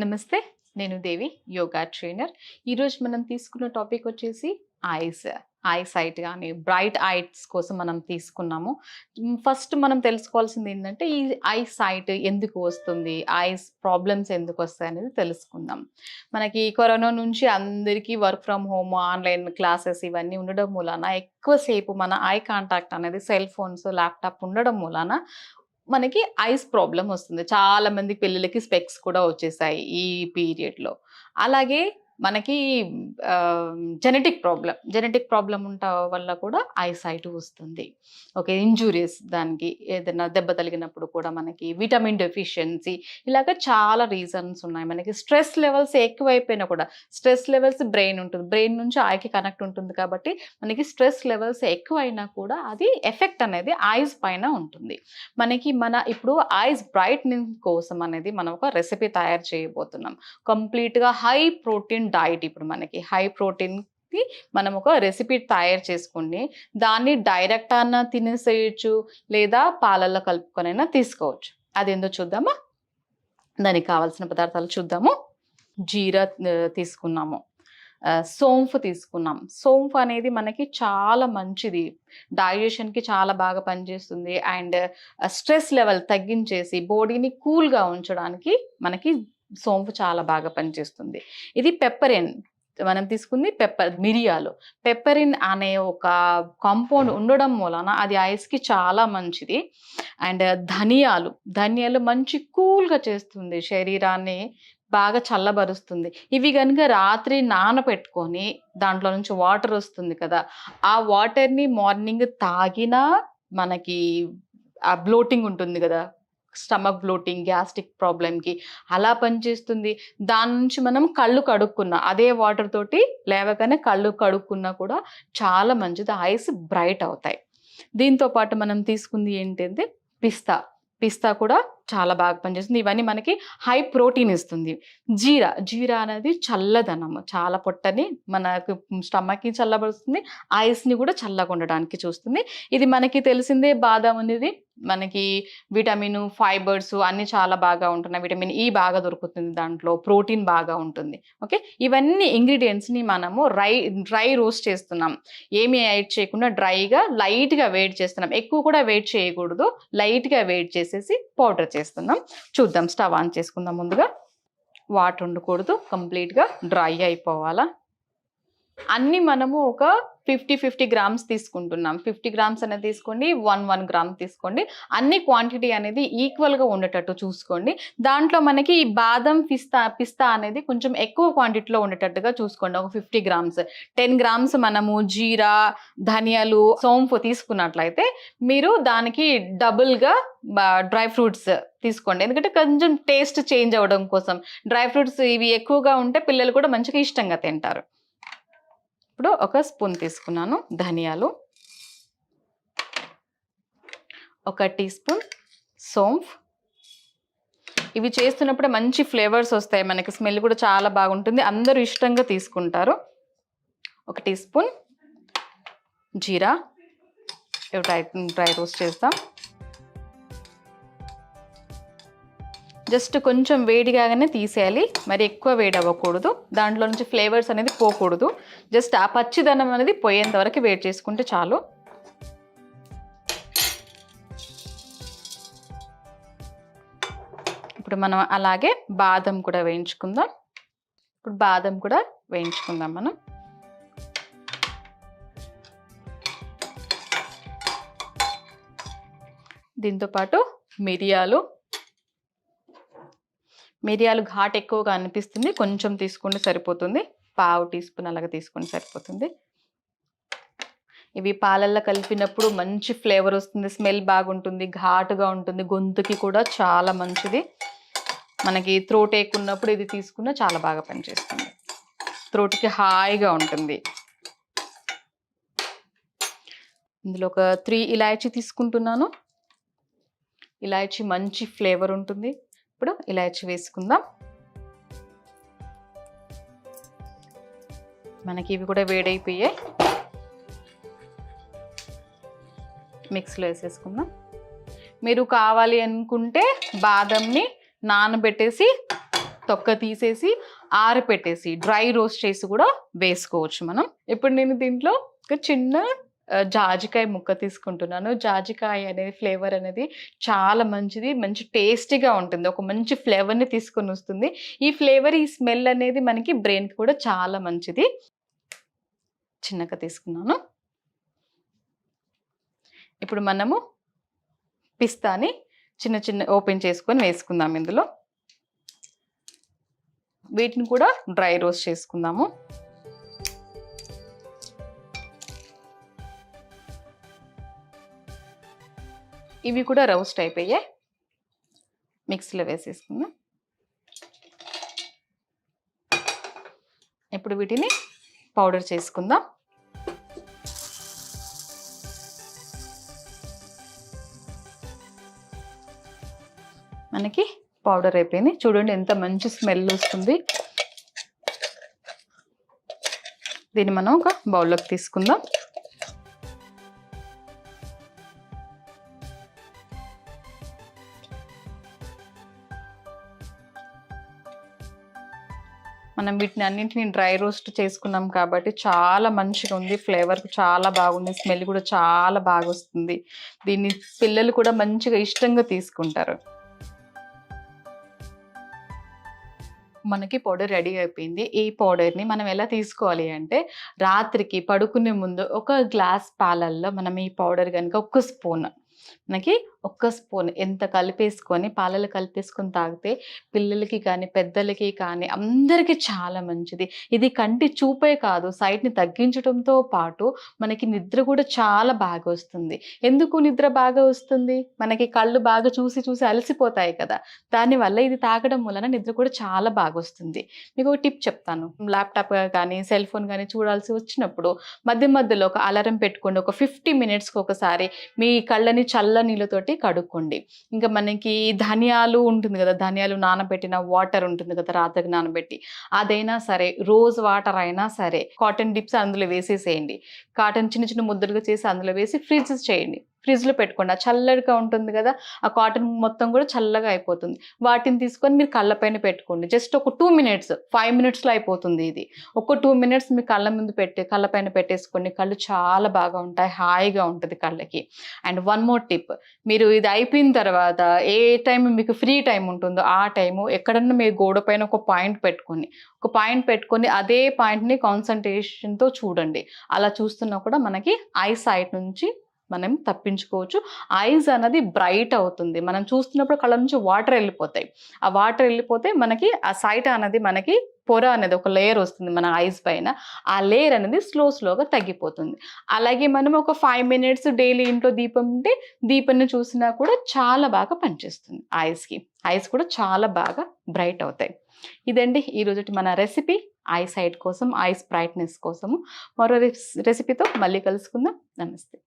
నమస్తే. నేను దేవి, యోగా ట్రైనర్. ఈరోజు మనం తీసుకున్న టాపిక్ వచ్చేసి ఐస్. ఐ సైట్ గానీ, బ్రైట్ ఐస్ కోసం మనం తీసుకున్నాము. ఫస్ట్ మనం తెలుసుకోవాల్సింది ఏంటంటే, ఈ ఐ సైట్ ఎందుకు వస్తుంది? ఐస్ ప్రాబ్లమ్స్ ఎందుకొస్తాయనేది తెలుసుకుందాం. మనకి కరోనా నుంచి అందరికీ work from home, online classes ఇవన్నీ ఉండడం మూలాన ఎక్కువ సేపు మన ఐ కాంటాక్ట్ అనేది సెల్ ఫోన్స్, ల్యాప్‌టాప్ ఉండడం మూలాన మనకి ఐస్ ప్రాబ్లమ్ వస్తుంది. చాలా మంది పిల్లలకి స్పెక్స్ కూడా వచ్చేసాయి ఈ పీరియడ్‌లో. అలాగే మనకి జెనెటిక్ ప్రాబ్లమ్ వల్ల కూడా ఐ సైట్ వస్తుంది. ఓకే. ఇంజ్యూరీస్ దానికి ఏదైనా దెబ్బ తగిలినప్పుడు కూడా మనకి విటమిన్ డెఫిషియన్సీ ఇలాగ చాలా రీజన్స్ ఉన్నాయి. మనకి స్ట్రెస్ లెవెల్స్ ఎక్కువైపోయినా కూడా స్ట్రెస్ లెవెల్స్ బ్రెయిన్ ఉంటుంది. బ్రెయిన్ నుంచి ఐకి కనెక్ట్ ఉంటుంది కాబట్టి మనకి స్ట్రెస్ లెవెల్స్ ఎక్కువైనా కూడా అది ఎఫెక్ట్ అనేది ఐస్ పైన ఉంటుంది. ఇప్పుడు ఐస్ బ్రైట్నింగ్ కోసం అనేది మనం ఒక రెసిపీ తయారు చేయబోతున్నాం. కంప్లీట్‌గా హై ప్రోటీన్ డైట్. ఇప్పుడు మనకి హై ప్రోటీన్‌కి మనం ఒక రెసిపీ తయారు చేసుకొని దాన్ని డైరెక్ట్ అన్నా తినేసేయొచ్చు, లేదా పాలల్లో కలుపుకొనైనా తీసుకోవచ్చు. అదేందో చూద్దామా? దానికి కావాల్సిన పదార్థాలు చూద్దాము. జీరా తీసుకున్నాము. సోంఫ్ తీసుకున్నాం. సోంఫ్ అనేది మనకి చాలా మంచిది. డైజెషన్‌కి చాలా బాగా పనిచేస్తుంది. అండ్ స్ట్రెస్ లెవెల్ తగ్గించేసి బాడీని కూల్‌గా ఉంచడానికి మనకి సోంఫ్ చాలా బాగా పనిచేస్తుంది. ఇది పెప్పరిన్. మనం తీసుకుంది మిరియాలు. పెప్పరిన్ అనే ఒక కాంపౌండ్ ఉండడం మూలాన అది ఐస్‌కి చాలా మంచిది. అండ్ ధనియాలు మంచి కూల్‌గా చేస్తుంది. శరీరాన్ని బాగా చల్లబరుస్తుంది. ఇవి గనుక రాత్రి నానపెట్టుకొని దాంట్లో నుంచి వాటర్ వస్తుంది కదా! ఆ వాటర్‌ని మార్నింగ్ తాగినా మనకి ఆ బ్లోటింగ్ ఉంటుంది గదా! స్టమక్ బ్లోటింగ్, గ్యాస్ట్రిక్ ప్రాబ్లమ్‌కి అలా పనిచేస్తుంది. దాని నుంచి మనం కళ్ళు కడుక్కున్నా అదే వాటర్ తోటి లేవగానే కళ్ళు కడుక్కున్నా కూడా చాలా మంచిది. ఐస్ బ్రైట్ అవుతాయి. దీంతో పాటు మనం తీసుకుంది ఏంటంటే పిస్తా కూడా చాలా బాగా పనిచేస్తుంది. ఇవన్నీ మనకి హై ప్రోటీన్ ఇస్తుంది. జీరా అనేది చల్లదనము. చాలా పొట్టని మనకు స్టమక్‌ని చల్లబరుస్తుంది. ఐస్‌ని కూడా చల్లగా ఉండడానికి చూస్తుంది. ఇది మనకి తెలిసిందే. బాదాం అనేది మనకి విటమిన్, ఫైబర్స్ అన్నీ చాలా బాగా ఉంటున్నాయి. విటమిన్ ఇ బాగా దొరుకుతుంది దాంట్లో. ప్రోటీన్ బాగా ఉంటుంది. ఓకే. ఇవన్నీ ఇంగ్రీడియెంట్స్‌ని మనము డ్రై రోస్ట్ చేస్తున్నాం. ఏమీ యాడ్ చేయకుండా డ్రైగా లైట్‌గా వేడి చేస్తున్నాం. ఎక్కువ కూడా వేడి చేయకూడదు. లైట్‌గా వేడి చేసేసి పౌడర్ చేస్తున్నాం. చూద్దాం. స్టవ్ ఆన్ చేసుకుందాం. ముందుగా వాటర్ ఉండకూడదు. కంప్లీట్‌గా డ్రై అయిపోవాలా. అన్నీ మనము ఒక 50 గ్రామ్స్ తీసుకుంటున్నాం. 50 గ్రామ్స్ అనేది తీసుకోండి. 1 గ్రామ్ తీసుకోండి. అన్ని క్వాంటిటీ అనేది ఈక్వల్‌గా ఉండేటట్టు చూసుకోండి. దాంట్లో మనకి ఈ బాదం, పిస్తా అనేది కొంచెం ఎక్కువ క్వాంటిటీలో ఉండేటట్టుగా చూసుకోండి. ఒక 50 గ్రామ్స్. 10 గ్రామ్స్ మనము జీరా, ధనియాలు, సోంపు తీసుకున్నట్లయితే మీరు దానికి డబుల్‌గా డ్రై ఫ్రూట్స్ తీసుకోండి. ఎందుకంటే కొంచెం టేస్ట్ చేంజ్ అవ్వడం కోసం. డ్రై ఫ్రూట్స్ ఇవి ఎక్కువగా ఉంటే పిల్లలు కూడా మంచిగా ఇష్టంగా తింటారు. ఇప్పుడు ఒక స్పూన్ తీసుకున్నాను ధనియాలు, 1 టీ స్పూన్ సోంఫ్. ఇవి చేస్తున్నప్పుడే మంచి ఫ్లేవర్స్ వస్తాయి. మనకి స్మెల్ కూడా చాలా బాగుంటుంది. అందరూ ఇష్టంగా తీసుకుంటారు. 1 టీ స్పూన్ జీరా డ్రై రోస్ట్ చేస్తాం. జస్ట్ కొంచెం వేడిగానే తీసేయాలి. మరి ఎక్కువ వేడి అవ్వకూడదు. దాంట్లో నుంచి ఫ్లేవర్స్ అనేది పోకూడదు. జస్ట్ ఆ పచ్చిదనం అనేది పోయేంత వరకు వేడి చేసుకుంటే చాలు. ఇప్పుడు మనం అలాగే బాదం కూడా వేయించుకుందాం. మనం. దీంతో పాటు మిరియాలు ఘాటు ఎక్కువగా అనిపిస్తుంది. కొంచెం తీసుకుంటే సరిపోతుంది. పావు టీ స్పూన్ అలాగా తీసుకుంటే సరిపోతుంది. ఇవి పాలల్లో కలిపినప్పుడు మంచి ఫ్లేవర్ వస్తుంది. స్మెల్ బాగుంటుంది. ఘాటుగా ఉంటుంది. గొంతుకి కూడా చాలా మంచిది. మనకి థ్రోట్ ఏక్ ఉన్నప్పుడు ఇది తీసుకున్నా చాలా బాగా పనిచేస్తుంది. థ్రోట్‌కి హాయిగా ఉంటుంది. ఇందులో ఒక 3 ఇలాచీ తీసుకుంటున్నాను. ఇలాచీ మంచి ఫ్లేవర్ ఉంటుంది. ఇప్పుడు ఇలాచీ వేసుకుందాం. మనకి ఇవి కూడా వేడైపోయాయి. మిక్స్‌లో వేసేసుకుందాం. మీరు కావాలి అనుకుంటే బాదంని నానబెట్టేసి తొక్క తీసేసి ఆరపెట్టేసి డ్రై రోస్ట్ చేసి కూడా వేసుకోవచ్చు మనం. ఇప్పుడు నేను దీంట్లో ఒక చిన్న జాజికాయ ముక్క తీసుకుంటున్నాను. జాజికాయ అనేది ఫ్లేవర్ అనేది చాలా మంచిది. మంచి టేస్టీగా ఉంటుంది. ఒక మంచి ఫ్లేవర్‌ని తీసుకొని వస్తుంది. ఈ ఫ్లేవర్, ఈ స్మెల్ అనేది మనకి బ్రెయిన్‌కి కూడా చాలా మంచిది. చిన్నగా తీసుకున్నాను. ఇప్పుడు మనము పిస్తాని చిన్న చిన్న ఓపెన్ చేసుకొని వేసుకుందాం ఇందులో. వీటిని కూడా డ్రై రోస్ట్ చేసుకుందాము. ఇవి కూడా రోస్ట్ అయిపోయాయి. మిక్సీలో వేసేసుకుందాం. ఇప్పుడు వీటిని పౌడర్ చేసుకుందాం. మనకి పౌడర్ అయిపోయింది. చూడండి ఎంత మంచి స్మెల్ వస్తుంది. దీన్ని మనం ఒక బౌల్లోకి తీసుకుందాం. మనం వీటిని అన్నింటిని డ్రై రోస్ట్ చేసుకున్నాం కాబట్టి చాలా మంచిగా ఉంది. ఫ్లేవర్ చాలా బాగుంది. స్మెల్ కూడా చాలా బాగా వస్తుంది. దీన్ని పిల్లలు కూడా మంచిగా ఇష్టంగా తీసుకుంటారు. మనకి పౌడర్ రెడీ అయిపోయింది. ఈ పౌడర్‌ని మనం ఎలా తీసుకోవాలి అంటే, రాత్రికి పడుకునే ముందు ఒక గ్లాస్ పాలల్లో మనం ఈ పౌడర్ గనుక ఒక్క స్పూన్, మనకి ఒక్క స్పూన్ ఎంత కలిపేసుకొని పాలలో కలిపేసుకొని తాగితే పిల్లలకి కానీ, పెద్దలకి కానీ అందరికీ చాలా మంచిది. ఇది కంటి చూపే కాదు, సైట్‌ని తగ్గించడంతో పాటు మనకి నిద్ర కూడా చాలా బాగా వస్తుంది. ఎందుకు నిద్ర బాగా వస్తుంది? మనకి కళ్ళు బాగా చూసి చూసి అలసిపోతాయి కదా! దానివల్ల ఇది తాగడం వలన నిద్ర కూడా చాలా బాగొస్తుంది. మీకు ఒక టిప్ చెప్తాను. ల్యాప్‌టాప్ కానీ, సెల్ ఫోన్ కానీ చూడాల్సి వచ్చినప్పుడు మధ్య మధ్యలో ఒక అలారం పెట్టుకోండి. ఒక 50 మినిట్స్‌కి ఒకసారి మీ కళ్ళని చల్ల నీళ్ళతోటి కడుక్కోండి. ఇంకా మనకి ధనియాలు ఉంటుంది కదా, ధనియాలు నానబెట్టిన వాటర్ ఉంటుంది కదా, రాత్రికి నానబెట్టి, అదైనా సరే, రోజ్ వాటర్ అయినా సరే, కాటన్ డిప్స్ అందులో వేసేసేయండి. కాటన్ చిన్న చిన్న ముద్దలుగా చేసి అందులో వేసి ఫ్రిడ్జ్ చేయండి. ఫ్రిడ్జ్‌లో పెట్టుకోండి. చల్లగా ఉంటుంది కదా, ఆ కాటన్ మొత్తం కూడా చల్లగా అయిపోతుంది. వాటిని తీసుకొని మీరు కళ్ళపైన పెట్టుకోండి. జస్ట్ ఒక 2 మినిట్స్, 5 మినిట్స్‌లో అయిపోతుంది ఇది. ఒక 2 మినిట్స్ మీ కళ్ళ ముందు కళ్ళపైన పెట్టేసుకోండి. కళ్ళు చాలా బాగా ఉంటాయి. హాయిగా ఉంటుంది కళ్ళకి. అండ్ వన్ మోర్ టిప్, మీరు ఇది అయిపోయిన తర్వాత ఏ టైం మీకు ఫ్రీ టైం ఉంటుందో ఆ టైము ఎక్కడన్నా మీరు గోడ పైన ఒక పాయింట్ పెట్టుకొని అదే పాయింట్‌ని కాన్సంట్రేషన్‌తో చూడండి. అలా చూస్తున్నా కూడా మనకి ఐ సైట్ నుంచి మనం తప్పించుకోవచ్చు. ఐస్ అనేది బ్రైట్ అవుతుంది. మనం చూస్తున్నప్పుడు కళ్ళ నుంచి వాటర్ వెళ్ళిపోతాయి. ఆ వాటర్ వెళ్ళిపోతే మనకి ఆ సైట్ అనేది, మనకి పొర అనేది ఒక లేయర్ వస్తుంది మన ఐస్ పైన. ఆ లేయర్ అనేది స్లోగా తగ్గిపోతుంది. అలాగే మనం ఒక 5 మినిట్స్ డైలీ ఇంట్లో దీపం ఉంటే దీపాన్ని చూసినా కూడా చాలా బాగా పనిచేస్తుంది ఐస్‌కి. ఐస్ కూడా చాలా బాగా బ్రైట్ అవుతాయి. ఇదండి ఈరోజుటి మన రెసిపీ ఐ సైట్ కోసం, ఐస్ బ్రైట్‌నెస్ కోసము. మరో రెసిపీతో మళ్ళీ కలుసుకుందాం. నమస్తే.